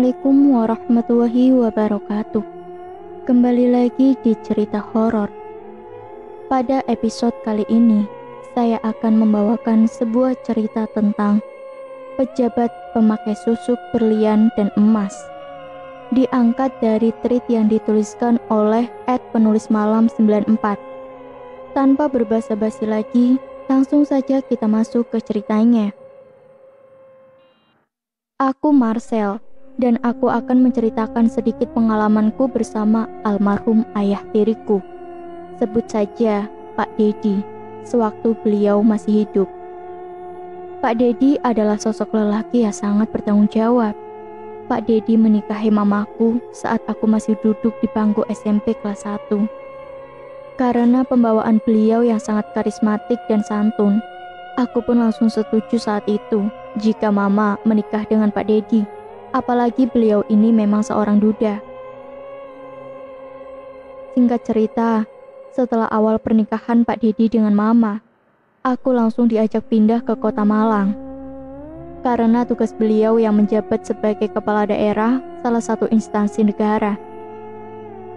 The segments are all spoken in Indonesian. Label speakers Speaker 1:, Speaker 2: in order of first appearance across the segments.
Speaker 1: Assalamualaikum warahmatullahi wabarakatuh. Kembali lagi di cerita horor. Pada episode kali ini, saya akan membawakan sebuah cerita tentang pejabat pemakai susuk berlian dan emas. Diangkat dari tweet yang dituliskan oleh @penulismalam94. Tanpa berbasa-basi lagi, langsung saja kita masuk ke ceritanya. Aku Marcel, dan aku akan menceritakan sedikit pengalamanku bersama almarhum ayah tiriku. Sebut saja Pak Dedi, sewaktu beliau masih hidup. Pak Dedi adalah sosok lelaki yang sangat bertanggung jawab. Pak Dedi menikahi mamaku saat aku masih duduk di bangku SMP kelas 1. Karena pembawaan beliau yang sangat karismatik dan santun, aku pun langsung setuju saat itu jika mama menikah dengan Pak Dedi. Apalagi beliau ini memang seorang duda. Singkat cerita, setelah awal pernikahan Pak Dedi dengan mama, aku langsung diajak pindah ke kota Malang. Karena tugas beliau yang menjabat sebagai kepala daerah salah satu instansi negara.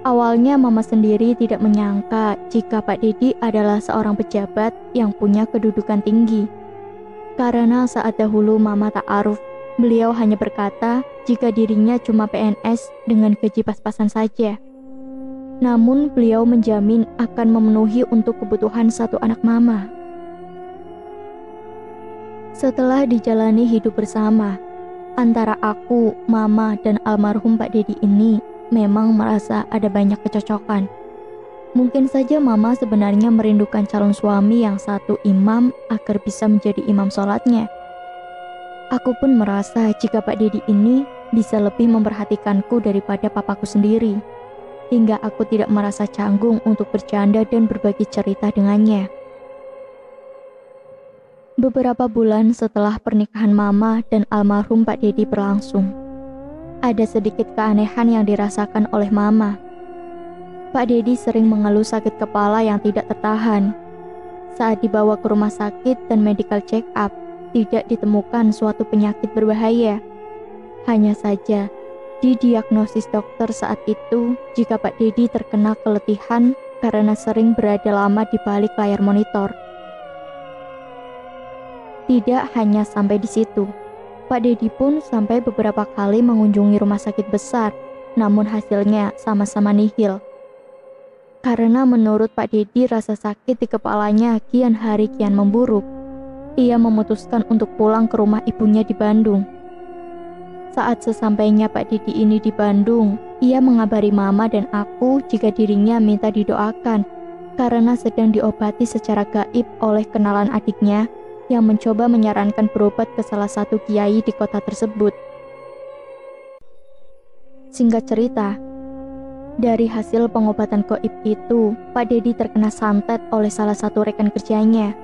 Speaker 1: Awalnya mama sendiri tidak menyangka jika Pak Dedi adalah seorang pejabat yang punya kedudukan tinggi. Karena saat dahulu mama ta'aruf, beliau hanya berkata jika dirinya cuma PNS dengan gaji pas-pasan saja. Namun beliau menjamin akan memenuhi untuk kebutuhan satu anak mama. Setelah dijalani hidup bersama, antara aku, mama, dan almarhum Pak Dedi ini memang merasa ada banyak kecocokan. Mungkin saja mama sebenarnya merindukan calon suami yang satu imam agar bisa menjadi imam sholatnya. Aku pun merasa jika Pak Dedi ini bisa lebih memperhatikanku daripada papaku sendiri, hingga aku tidak merasa canggung untuk bercanda dan berbagi cerita dengannya. Beberapa bulan setelah pernikahan mama dan almarhum Pak Dedi berlangsung, ada sedikit keanehan yang dirasakan oleh mama. Pak Dedi sering mengeluh sakit kepala yang tidak tertahan. Saat dibawa ke rumah sakit dan medical check up, tidak ditemukan suatu penyakit berbahaya. Hanya saja, didiagnosis dokter saat itu jika Pak Dedi terkena keletihan karena sering berada lama di balik layar monitor. Tidak hanya sampai di situ, Pak Dedi pun sampai beberapa kali mengunjungi rumah sakit besar, namun hasilnya sama-sama nihil. Karena menurut Pak Dedi rasa sakit di kepalanya kian hari kian memburuk, ia memutuskan untuk pulang ke rumah ibunya di Bandung. Saat sesampainya Pak Dedi ini di Bandung, ia mengabari mama dan aku jika dirinya minta didoakan karena sedang diobati secara gaib oleh kenalan adiknya yang mencoba menyarankan berobat ke salah satu kiai di kota tersebut. Singkat cerita, dari hasil pengobatan gaib itu, Pak Dedi terkena santet oleh salah satu rekan kerjanya.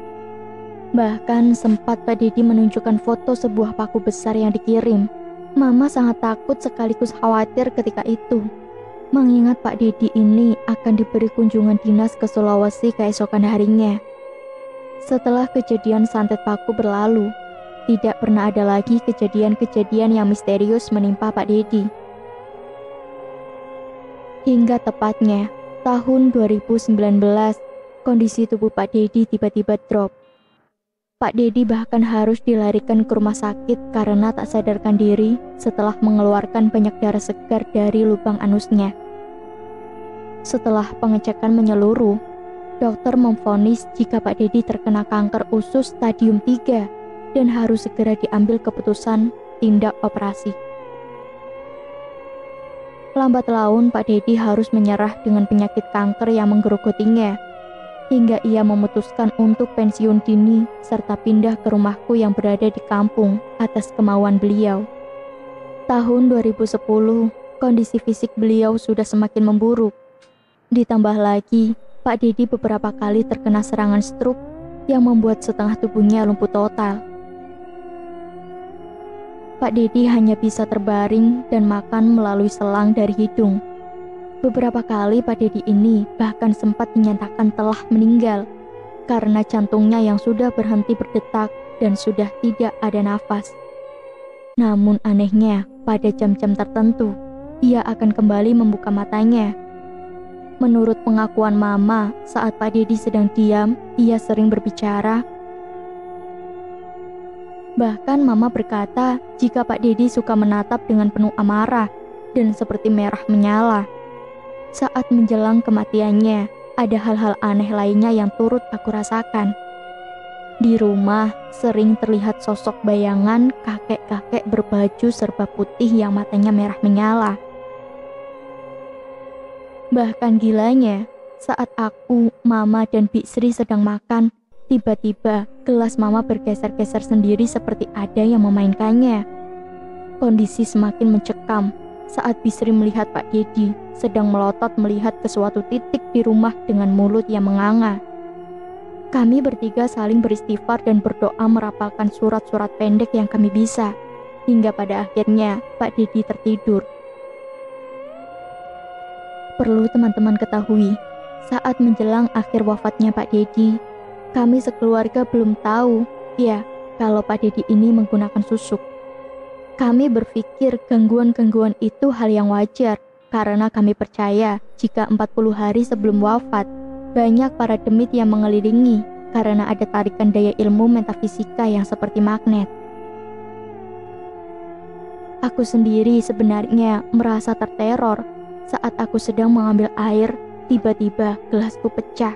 Speaker 1: Bahkan sempat Pak Dedi menunjukkan foto sebuah paku besar yang dikirim. Mama sangat takut sekaligus khawatir ketika itu, mengingat Pak Dedi ini akan diberi kunjungan dinas ke Sulawesi keesokan harinya. Setelah kejadian santet paku berlalu, tidak pernah ada lagi kejadian-kejadian yang misterius menimpa Pak Dedi. Hingga tepatnya tahun 2019, kondisi tubuh Pak Dedi tiba-tiba drop. Pak Dedi bahkan harus dilarikan ke rumah sakit karena tak sadarkan diri setelah mengeluarkan banyak darah segar dari lubang anusnya. Setelah pengecekan menyeluruh, dokter memvonis jika Pak Dedi terkena kanker usus stadium 3 dan harus segera diambil keputusan tindak operasi. Lambat laun Pak Dedi harus menyerah dengan penyakit kanker yang menggerogotinya, hingga ia memutuskan untuk pensiun dini serta pindah ke rumahku yang berada di kampung atas kemauan beliau. Tahun 2010, kondisi fisik beliau sudah semakin memburuk. Ditambah lagi, Pak Dedi beberapa kali terkena serangan stroke yang membuat setengah tubuhnya lumpuh total. Pak Dedi hanya bisa terbaring dan makan melalui selang dari hidung. Beberapa kali Pak Dedi ini bahkan sempat dinyatakan telah meninggal karena jantungnya yang sudah berhenti berdetak dan sudah tidak ada nafas. Namun anehnya, pada jam-jam tertentu, ia akan kembali membuka matanya. Menurut pengakuan Mama, saat Pak Dedi sedang diam, ia sering berbicara. Bahkan Mama berkata jika Pak Dedi suka menatap dengan penuh amarah dan seperti merah menyala. Saat menjelang kematiannya, ada hal-hal aneh lainnya yang turut aku rasakan. Di rumah sering terlihat sosok bayangan kakek-kakek berbaju serba putih yang matanya merah menyala. Bahkan gilanya, saat aku, Mama, dan Bik Sri sedang makan, tiba-tiba gelas Mama bergeser-geser sendiri seperti ada yang memainkannya. Kondisi semakin mencekam saat Bik Sri melihat Pak Dedi sedang melotot melihat ke suatu titik di rumah dengan mulut yang menganga. Kami bertiga saling beristighfar dan berdoa merapalkan surat-surat pendek yang kami bisa, hingga pada akhirnya Pak Dedi tertidur. Perlu teman-teman ketahui, saat menjelang akhir wafatnya Pak Dedi, kami sekeluarga belum tahu, kalau Pak Dedi ini menggunakan susuk. Kami berpikir gangguan-gangguan itu hal yang wajar, karena kami percaya jika 40 hari sebelum wafat, banyak para demit yang mengelilingi karena ada tarikan daya ilmu metafisika yang seperti magnet. Aku sendiri sebenarnya merasa terteror saat aku sedang mengambil air, tiba-tiba gelasku pecah.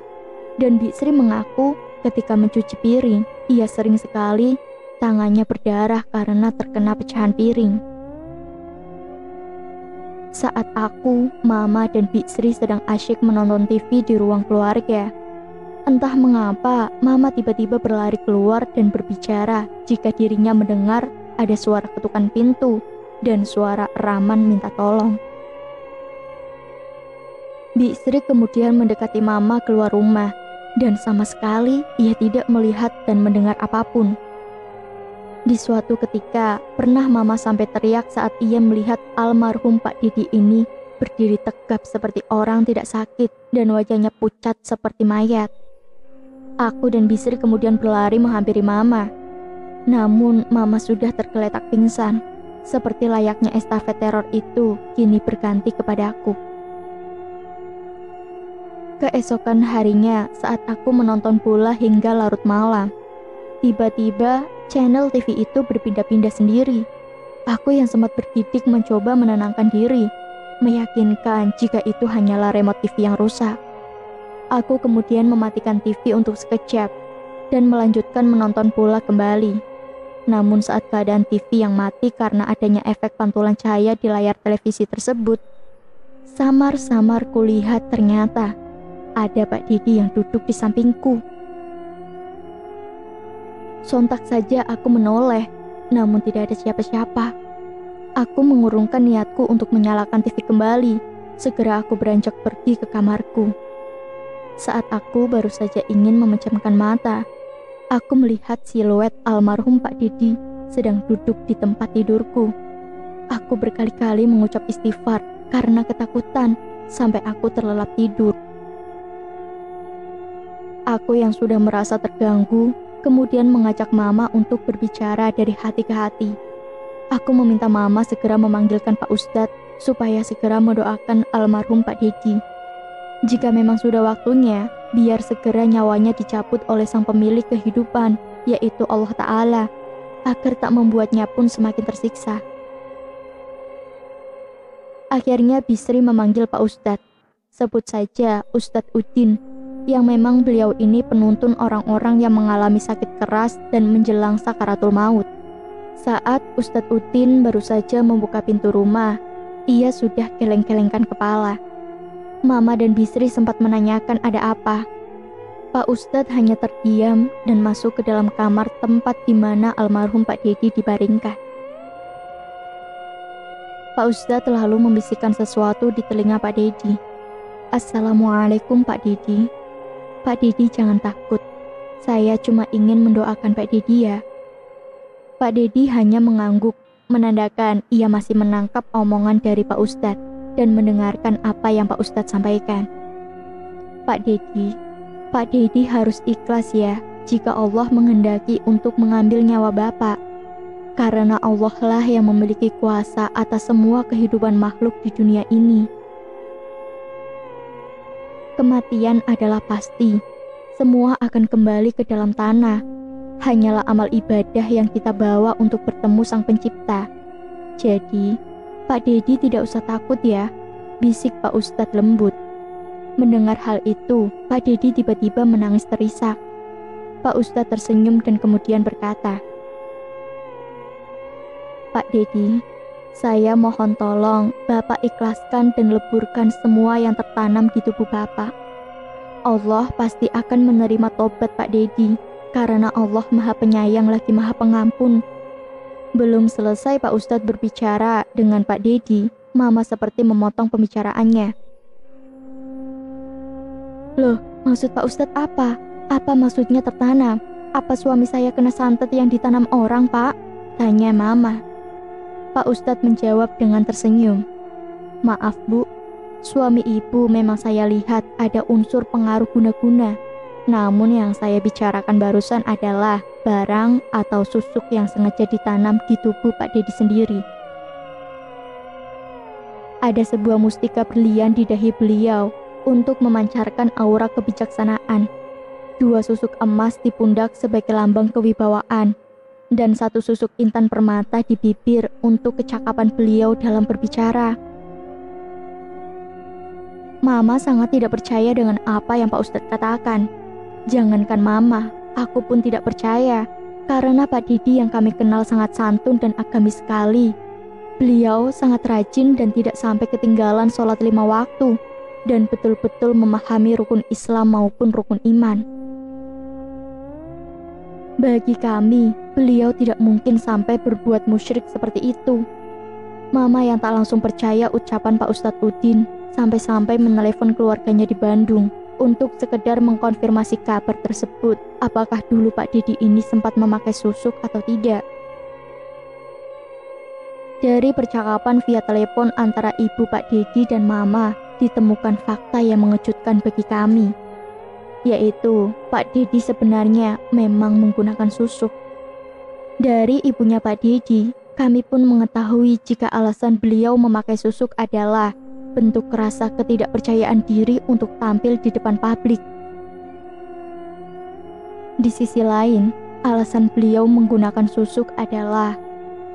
Speaker 1: Dan Bik Sri mengaku ketika mencuci piring, ia sering sekali tangannya berdarah karena terkena pecahan piring. Saat aku, Mama, dan Bik Sri sedang asyik menonton TV di ruang keluarga, entah mengapa Mama tiba-tiba berlari keluar dan berbicara jika dirinya mendengar ada suara ketukan pintu dan suara eraman minta tolong. Bik Sri kemudian mendekati Mama keluar rumah, dan sama sekali ia tidak melihat dan mendengar apapun. Di suatu ketika, pernah Mama sampai teriak saat ia melihat almarhum Pak Dedi ini berdiri tegap seperti orang tidak sakit dan wajahnya pucat seperti mayat. Aku dan Bik Sri kemudian berlari menghampiri Mama. Namun Mama sudah tergeletak pingsan, seperti layaknya estafet teror itu kini berganti kepadaku. Keesokan harinya saat aku menonton bola hingga larut malam, tiba-tiba channel TV itu berpindah-pindah sendiri. Aku yang sempat bergidik mencoba menenangkan diri, meyakinkan jika itu hanyalah remote TV yang rusak. Aku kemudian mematikan TV untuk sekejap dan melanjutkan menonton bola kembali. Namun saat keadaan TV yang mati karena adanya efek pantulan cahaya di layar televisi tersebut, samar-samar kulihat ternyata ada Pak Dedi yang duduk di sampingku. Sontak saja aku menoleh, namun tidak ada siapa-siapa. Aku mengurungkan niatku untuk menyalakan TV kembali. Segera aku beranjak pergi ke kamarku. Saat aku baru saja ingin memejamkan mata, aku melihat siluet almarhum Pak Dedi sedang duduk di tempat tidurku. Aku berkali-kali mengucap istighfar karena ketakutan sampai aku terlelap tidur. Aku yang sudah merasa terganggu kemudian mengajak Mama untuk berbicara dari hati ke hati. Aku meminta Mama segera memanggilkan Pak Ustadz supaya segera mendoakan almarhum Pak Dedi. Jika memang sudah waktunya, biar segera nyawanya dicabut oleh sang pemilik kehidupan, yaitu Allah Ta'ala, agar tak membuatnya pun semakin tersiksa. Akhirnya Bik Sri memanggil Pak Ustadz. Sebut saja Ustadz Udin, yang memang beliau ini penuntun orang-orang yang mengalami sakit keras dan menjelang sakaratul maut. Saat Ustadz Udin baru saja membuka pintu rumah, ia sudah geleng-gelengkan kepala. Mama dan Bik Sri sempat menanyakan ada apa. Pak Ustadz hanya terdiam dan masuk ke dalam kamar tempat di mana almarhum Pak Dedi dibaringkan. Pak Ustadz lalu membisikkan sesuatu di telinga Pak Dedi. Assalamualaikum Pak Dedi. Pak Dedi jangan takut. Saya cuma ingin mendoakan Pak Dedi ya. Pak Dedi hanya mengangguk, menandakan ia masih menangkap omongan dari Pak Ustadz dan mendengarkan apa yang Pak Ustadz sampaikan. Pak Dedi harus ikhlas ya jika Allah menghendaki untuk mengambil nyawa Bapak. karena Allah lah yang memiliki kuasa atas semua kehidupan makhluk di dunia ini. Kematian adalah pasti, semua akan kembali ke dalam tanah. Hanyalah amal ibadah yang kita bawa untuk bertemu Sang Pencipta. Jadi, Pak Dedi tidak usah takut ya, bisik Pak Ustadz lembut. Mendengar hal itu, Pak Dedi tiba-tiba menangis terisak. Pak Ustadz tersenyum dan kemudian berkata, "Pak Dedi, saya mohon tolong Bapak ikhlaskan dan leburkan semua yang tertanam di tubuh Bapak. Allah pasti akan menerima tobat Pak Dedi, karena Allah Maha Penyayang lagi Maha Pengampun." Belum selesai Pak Ustadz berbicara dengan Pak Dedi, Mama seperti memotong pembicaraannya. "Loh, maksud Pak Ustadz apa? Apa maksudnya tertanam? Apa suami saya kena santet yang ditanam orang, Pak?" tanya Mama. Pak Ustadz menjawab dengan tersenyum. "Maaf Bu, suami ibu memang saya lihat ada unsur pengaruh guna-guna. Namun yang saya bicarakan barusan adalah barang atau susuk yang sengaja ditanam di tubuh Pak Dedi sendiri. Ada sebuah mustika berlian di dahi beliau untuk memancarkan aura kebijaksanaan. 2 susuk emas di pundak sebagai lambang kewibawaan, dan 1 susuk intan permata di bibir untuk kecakapan beliau dalam berbicara." Mama sangat tidak percaya dengan apa yang Pak Ustadz katakan. Jangankan Mama, aku pun tidak percaya, karena Pak Dedi yang kami kenal sangat santun dan agamis sekali. Beliau sangat rajin dan tidak sampai ketinggalan sholat 5 waktu, dan betul-betul memahami rukun Islam maupun rukun iman. Bagi kami, beliau tidak mungkin sampai berbuat musyrik seperti itu. Mama yang tak langsung percaya ucapan Pak Ustadz Udin, sampai-sampai menelepon keluarganya di Bandung untuk sekedar mengkonfirmasi kabar tersebut, apakah dulu Pak Dedi ini sempat memakai susuk atau tidak. Dari percakapan via telepon antara ibu Pak Dedi dan Mama, ditemukan fakta yang mengejutkan bagi kami, yaitu Pak Dedi sebenarnya memang menggunakan susuk. Dari ibunya Pak Dedi, kami pun mengetahui jika alasan beliau memakai susuk adalah bentuk rasa ketidakpercayaan diri untuk tampil di depan publik. Di sisi lain, alasan beliau menggunakan susuk adalah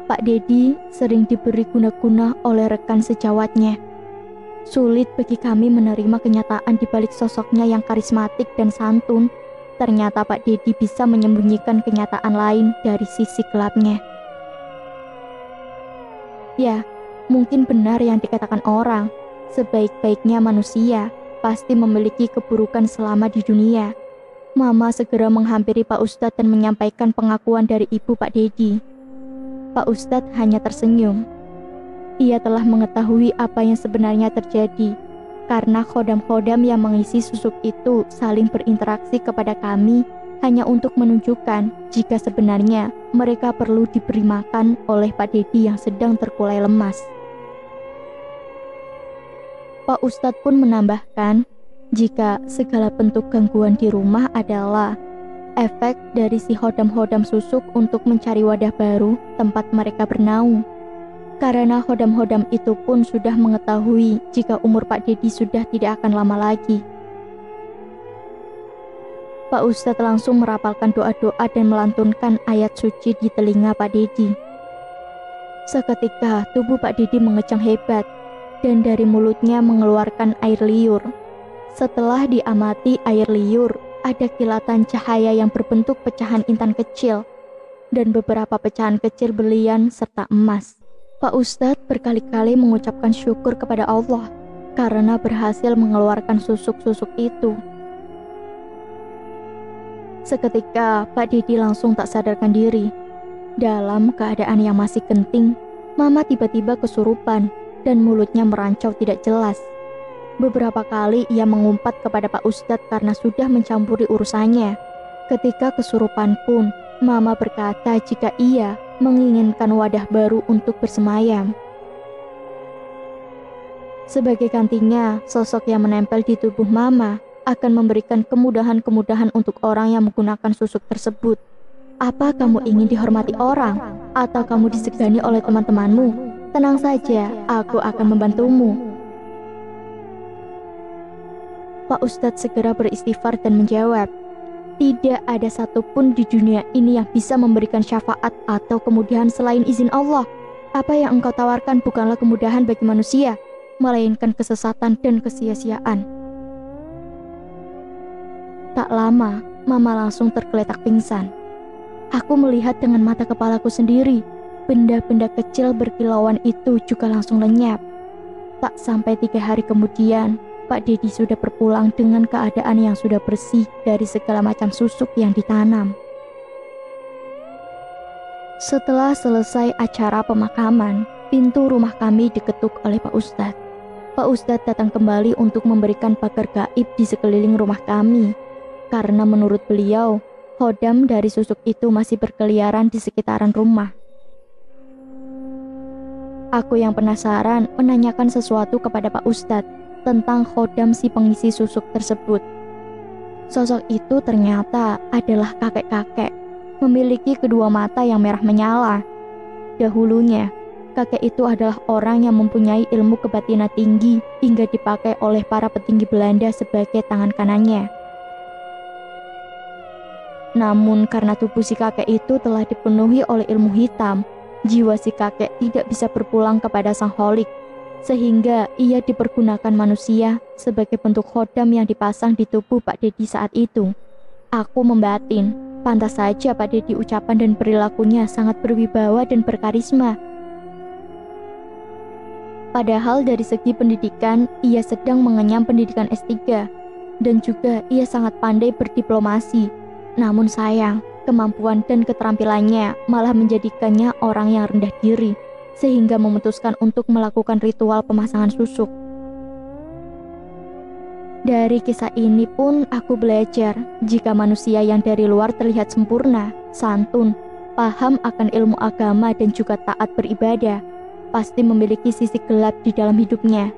Speaker 1: Pak Dedi sering diberi guna-guna oleh rekan sejawatnya. Sulit bagi kami menerima kenyataan di balik sosoknya yang karismatik dan santun. Ternyata Pak Dedi bisa menyembunyikan kenyataan lain dari sisi gelapnya. Ya, mungkin benar yang dikatakan orang. Sebaik-baiknya manusia pasti memiliki keburukan selama di dunia. Mama segera menghampiri Pak Ustadz dan menyampaikan pengakuan dari ibu Pak Dedi. Pak Ustadz hanya tersenyum. Ia telah mengetahui apa yang sebenarnya terjadi, karena khodam-khodam yang mengisi susuk itu saling berinteraksi kepada kami hanya untuk menunjukkan jika sebenarnya mereka perlu diberi makan oleh Pak Dedi yang sedang terkulai lemas. Pak Ustadz pun menambahkan, jika segala bentuk gangguan di rumah adalah efek dari si hodam-hodam susuk untuk mencari wadah baru tempat mereka bernaung. Karena hodam-hodam itu pun sudah mengetahui jika umur Pak Dedi sudah tidak akan lama lagi. Pak Ustadz langsung merapalkan doa-doa dan melantunkan ayat suci di telinga Pak Dedi. Seketika tubuh Pak Dedi mengecang hebat, dan dari mulutnya mengeluarkan air liur. Setelah diamati air liur, ada kilatan cahaya yang berbentuk pecahan intan kecil, dan beberapa pecahan kecil berlian serta emas. Pak Ustadz berkali-kali mengucapkan syukur kepada Allah, karena berhasil mengeluarkan susuk-susuk itu. Seketika Pak Dedi langsung tak sadarkan diri. Dalam keadaan yang masih genting, Mama tiba-tiba kesurupan, dan mulutnya merancau tidak jelas. Beberapa kali ia mengumpat kepada Pak Ustadz karena sudah mencampuri urusannya. Ketika kesurupan pun, Mama berkata jika ia menginginkan wadah baru untuk bersemayam. Sebagai gantinya, sosok yang menempel di tubuh Mama akan memberikan kemudahan-kemudahan untuk orang yang menggunakan susuk tersebut. Apa kamu ingin dihormati orang? Atau kamu disegani oleh teman-temanmu? Tenang saja, aku akan membantumu. Pak Ustadz segera beristighfar dan menjawab, tidak ada satupun di dunia ini yang bisa memberikan syafaat atau kemudahan selain izin Allah. Apa yang engkau tawarkan bukanlah kemudahan bagi manusia, melainkan kesesatan dan kesia-siaan. Tak lama, Mama langsung tergeletak pingsan. Aku melihat dengan mata kepalaku sendiri, benda-benda kecil berkilauan itu juga langsung lenyap. Tak sampai 3 hari kemudian, Pak Dedi sudah berpulang dengan keadaan yang sudah bersih dari segala macam susuk yang ditanam. Setelah selesai acara pemakaman, pintu rumah kami diketuk oleh Pak Ustadz. Pak Ustadz datang kembali untuk memberikan pagar gaib di sekeliling rumah kami. Karena menurut beliau, hodam dari susuk itu masih berkeliaran di sekitaran rumah. Aku yang penasaran menanyakan sesuatu kepada Pak Ustadz tentang khodam si pengisi susuk tersebut. Sosok itu ternyata adalah kakek-kakek, memiliki kedua mata yang merah menyala. Dahulunya, kakek itu adalah orang yang mempunyai ilmu kebatinan tinggi hingga dipakai oleh para petinggi Belanda sebagai tangan kanannya. Namun karena tubuh si kakek itu telah dipenuhi oleh ilmu hitam, jiwa si kakek tidak bisa berpulang kepada sang holik, sehingga ia dipergunakan manusia sebagai bentuk khodam yang dipasang di tubuh Pak Dedi saat itu. Aku membatin, pantas saja Pak Dedi ucapan dan perilakunya sangat berwibawa dan berkarisma. Padahal dari segi pendidikan, ia sedang mengenyam pendidikan S3, dan juga ia sangat pandai berdiplomasi. Namun sayang, kemampuan dan keterampilannya malah menjadikannya orang yang rendah diri, sehingga memutuskan untuk melakukan ritual pemasangan susuk. Dari kisah ini pun aku belajar, jika manusia yang dari luar terlihat sempurna, santun, paham akan ilmu agama dan juga taat beribadah, pasti memiliki sisi gelap di dalam hidupnya.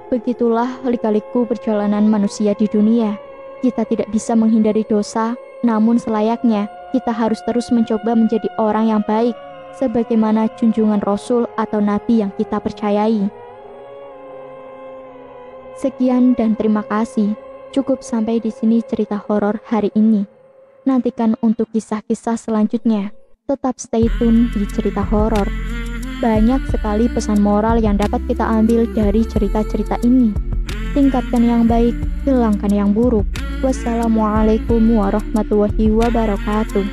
Speaker 1: Begitulah lika-liku perjalanan manusia di dunia. Kita tidak bisa menghindari dosa, namun selayaknya kita harus terus mencoba menjadi orang yang baik, sebagaimana junjungan Rasul atau Nabi yang kita percayai. Sekian dan terima kasih. Cukup sampai di sini cerita horor hari ini. Nantikan untuk kisah-kisah selanjutnya. Tetap stay tune di cerita horor. Banyak sekali pesan moral yang dapat kita ambil dari cerita-cerita ini. Tingkatkan yang baik, hilangkan yang buruk. Wassalamualaikum warahmatullahi wabarakatuh.